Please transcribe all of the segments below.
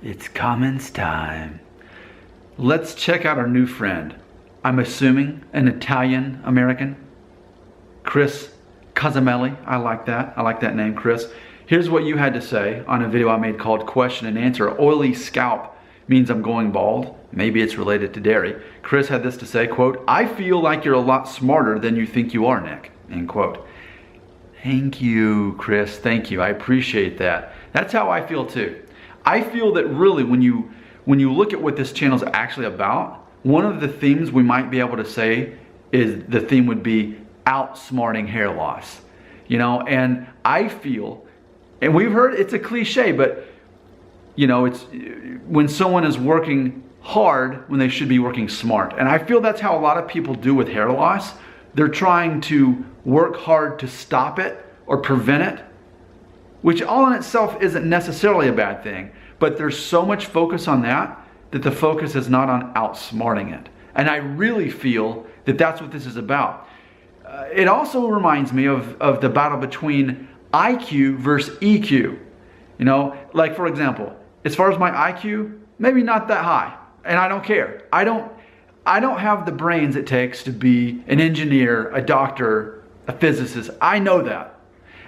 It's comments time. Let's check out our new friend. I'm assuming an Italian American. Chris Casamelli. I like that. I like that name, Chris. Here's what you had to say on a video I made called Question and Answer. Oily scalp means I'm going bald. Maybe it's related to dairy. Chris had this to say, quote, "I feel like you're a lot smarter than you think you are, Nick," end quote. Thank you, Chris. Thank you. I appreciate that. That's how I feel too. I feel that really when you look at what this channel is actually about, one of the themes we might be able to say is the theme would be outsmarting hair loss. You know, and I feel, and we've heard it's a cliche, but you know, it's when someone is working hard when they should be working smart. And I feel that's how a lot of people do with hair loss. They're trying to work hard to stop it or prevent it, which all in itself isn't necessarily a bad thing, but there's so much focus on that that the focus is not on outsmarting it. And I really feel that that's what this is about. It also reminds me of the battle between IQ versus EQ. You know, like for example, as far as my IQ, maybe not that high, and I don't care. I don't have the brains it takes to be an engineer, a doctor, a physicist. I know that.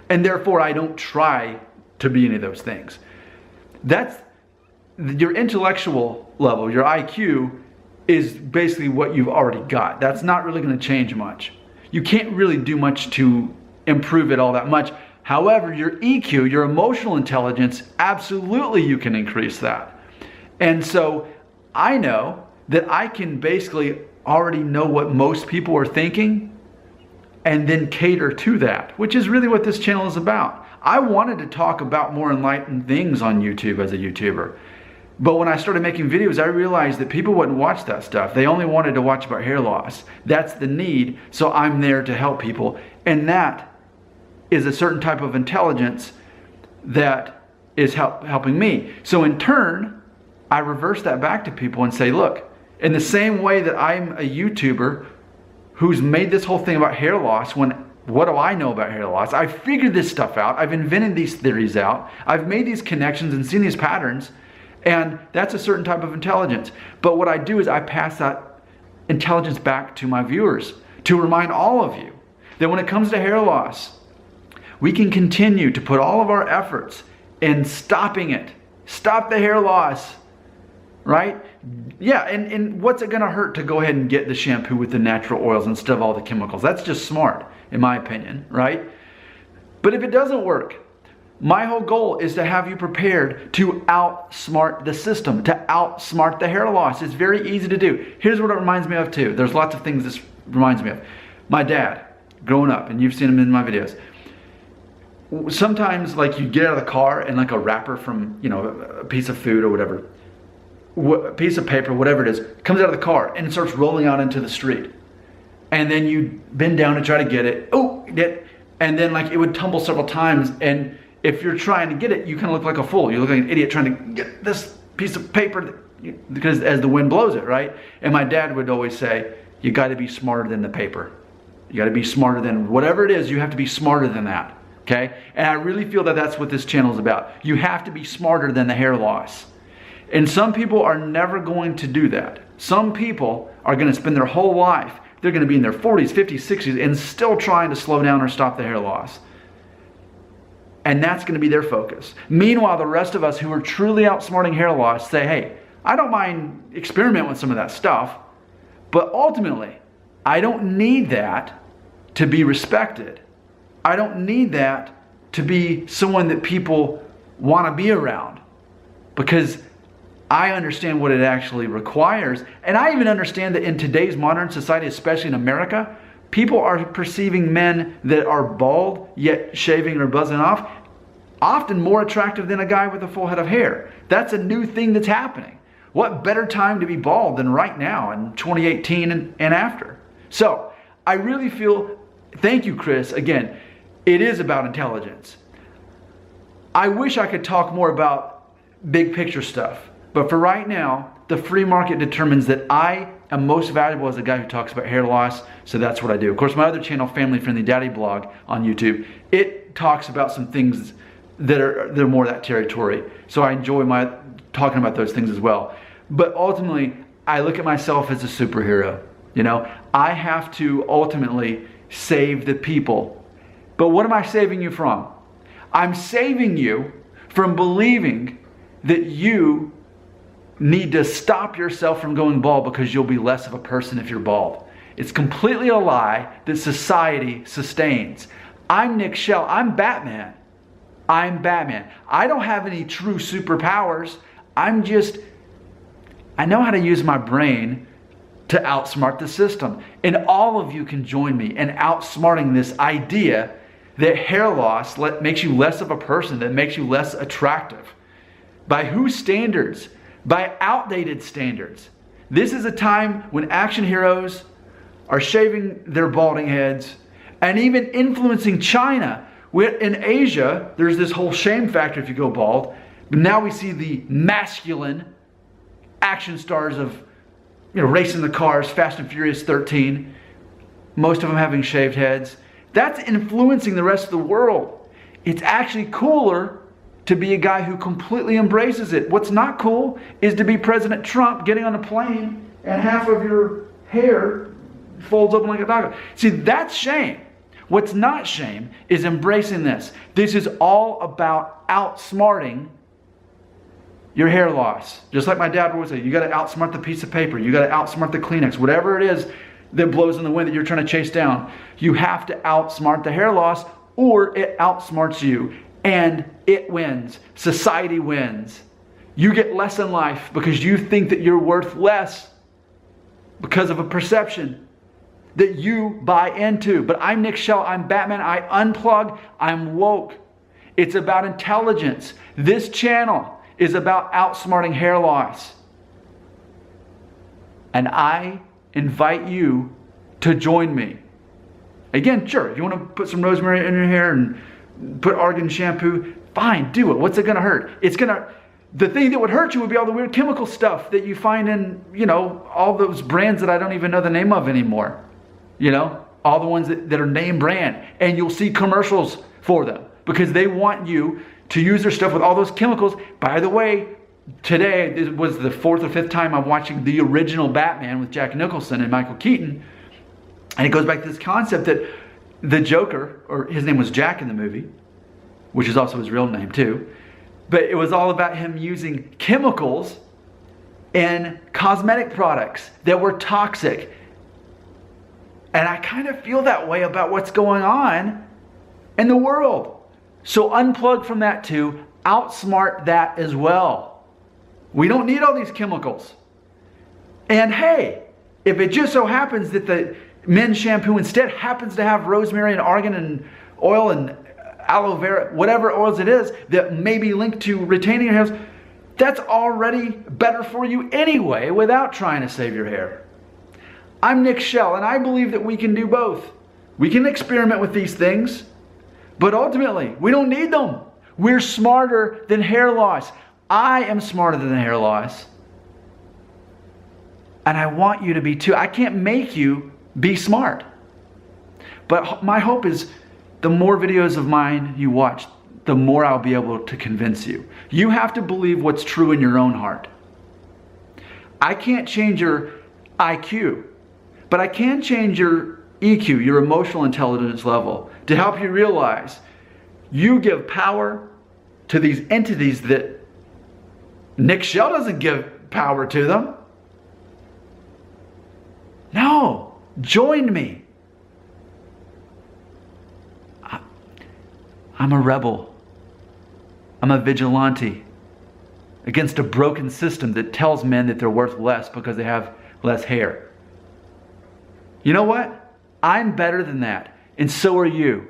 And therefore I don't try to be any of those things. That's your intellectual level, your IQ is basically what you've already got. That's not really going to change much. You can't really do much to improve it all that much. However, your EQ, your emotional intelligence, absolutely you can increase that. And so I know that I can basically already know what most people are thinking and then cater to that, which is really what this channel is about. I wanted to talk about more enlightened things on YouTube as a YouTuber. But when I started making videos, I realized that people wouldn't watch that stuff. They only wanted to watch about hair loss. That's the need, so I'm there to help people. And that is a certain type of intelligence that is helping me. So in turn, I reverse that back to people and say, look, in the same way that I'm a YouTuber who's made this whole thing about hair loss, what do I know about hair loss? I figured this stuff out. I've invented these theories out. I've made these connections and seen these patterns. And that's a certain type of intelligence. But what I do is I pass that intelligence back to my viewers to remind all of you that when it comes to hair loss, we can continue to put all of our efforts in stopping it. Stop the hair loss, right? Yeah, and what's it gonna hurt to go ahead and get the shampoo with the natural oils instead of all the chemicals? That's just smart, in my opinion, right? But if it doesn't work, my whole goal is to have you prepared to outsmart the system, to outsmart the hair loss. It's very easy to do. Here's what it reminds me of too. There's lots of things this reminds me of. My dad, growing up, and you've seen him in my videos. Sometimes like you get out of the car and like a wrapper from, you know, a piece of food or whatever, a piece of paper, whatever it is, comes out of the car and it starts rolling out into the street. And then you bend down to try to get it. And then like it would tumble several times, and if you're trying to get it, you kind of look like a fool. You look like an idiot trying to get this piece of paper because as the wind blows it, right? And my dad would always say, you got to be smarter than the paper. You got to be smarter than whatever it is. You have to be smarter than that, okay? And I really feel that that's what this channel is about. You have to be smarter than the hair loss. And some people are never going to do that. Some people are going to spend their whole life, they're going to be in their 40s, 50s, 60s, and still trying to slow down or stop the hair loss. And that's going to be their focus. Meanwhile, the rest of us who are truly outsmarting hair loss say, hey, I don't mind experimenting with some of that stuff, but ultimately, I don't need that to be respected. I don't need that to be someone that people want to be around, because I understand what it actually requires. And I even understand that in today's modern society, especially in America, people are perceiving men that are bald, yet shaving or buzzing off, often more attractive than a guy with a full head of hair. That's a new thing that's happening. What better time to be bald than right now in 2018 and after? So I really feel, thank you, Chris. Again, it is about intelligence. I wish I could talk more about big picture stuff, but for right now, the free market determines that I am most valuable as a guy who talks about hair loss, so that's what I do. Of course, my other channel, Family Friendly Daddy Blog on YouTube, it talks about some things that are more that territory. So I enjoy talking about those things as well. But ultimately, I look at myself as a superhero. You know, I have to ultimately save the people. But what am I saving you from? I'm saving you from believing that you need to stop yourself from going bald because you'll be less of a person if you're bald. It's completely a lie that society sustains. I'm Nick Shell. I'm Batman. I'm Batman. I don't have any true superpowers. I know how to use my brain to outsmart the system. And all of you can join me in outsmarting this idea that hair loss makes you less of a person, that makes you less attractive. By whose standards? By outdated standards. This is a time when action heroes are shaving their balding heads and even influencing China. In Asia, there's this whole shame factor if you go bald. But now we see the masculine action stars of, racing the cars, Fast and Furious 13, most of them having shaved heads. That's influencing the rest of the world. It's actually cooler to be a guy who completely embraces it. What's not cool is to be President Trump getting on a plane and half of your hair folds open like a dog. See, that's shame. What's not shame is embracing this. This is all about outsmarting your hair loss. Just like my dad would say, you got to outsmart the piece of paper. You got to outsmart the Kleenex. Whatever it is that blows in the wind that you're trying to chase down, you have to outsmart the hair loss or it outsmarts you. And it wins. Society wins. You get less in life because you think that you're worth less because of a perception that you buy into. But I'm Nick Shell. I'm Batman. I unplug. I'm woke. It's about intelligence. This channel is about outsmarting hair loss. And I invite you to join me. Again, sure, if you want to put some rosemary in your hair and put argan shampoo, fine, do it. What's it going to hurt? The thing that would hurt you would be all the weird chemical stuff that you find in, all those brands that I don't even know the name of anymore. All the ones that are name brand. And you'll see commercials for them because they want you to use their stuff with all those chemicals. By the way, today it was the 4th or 5th time I'm watching the original Batman with Jack Nicholson and Michael Keaton. And it goes back to this concept that the Joker, or his name was Jack in the movie, which is also his real name too, but it was all about him using chemicals in cosmetic products that were toxic. And I kind of feel that way about what's going on in the world. So unplug from that too, outsmart that as well. We don't need all these chemicals. And hey, if it just so happens that the men's shampoo instead happens to have rosemary and argan and oil and aloe vera, whatever oils it is that may be linked to retaining your hairs, that's already better for you anyway without trying to save your hair. I'm Nick Shell and I believe that we can do both. We can experiment with these things, but ultimately we don't need them. We're smarter than hair loss. I am smarter than hair loss. And I want you to be too. I can't make you be smart. But my hope is the more videos of mine you watch, the more I'll be able to convince you. You have to believe what's true in your own heart. I can't change your IQ, but I can change your EQ, your emotional intelligence level, to help you realize you give power to these entities that Nick Shell doesn't give power to them. No, join me. I'm a rebel. I'm a vigilante against a broken system that tells men that they're worth less because they have less hair. You know what? I'm better than that, and so are you.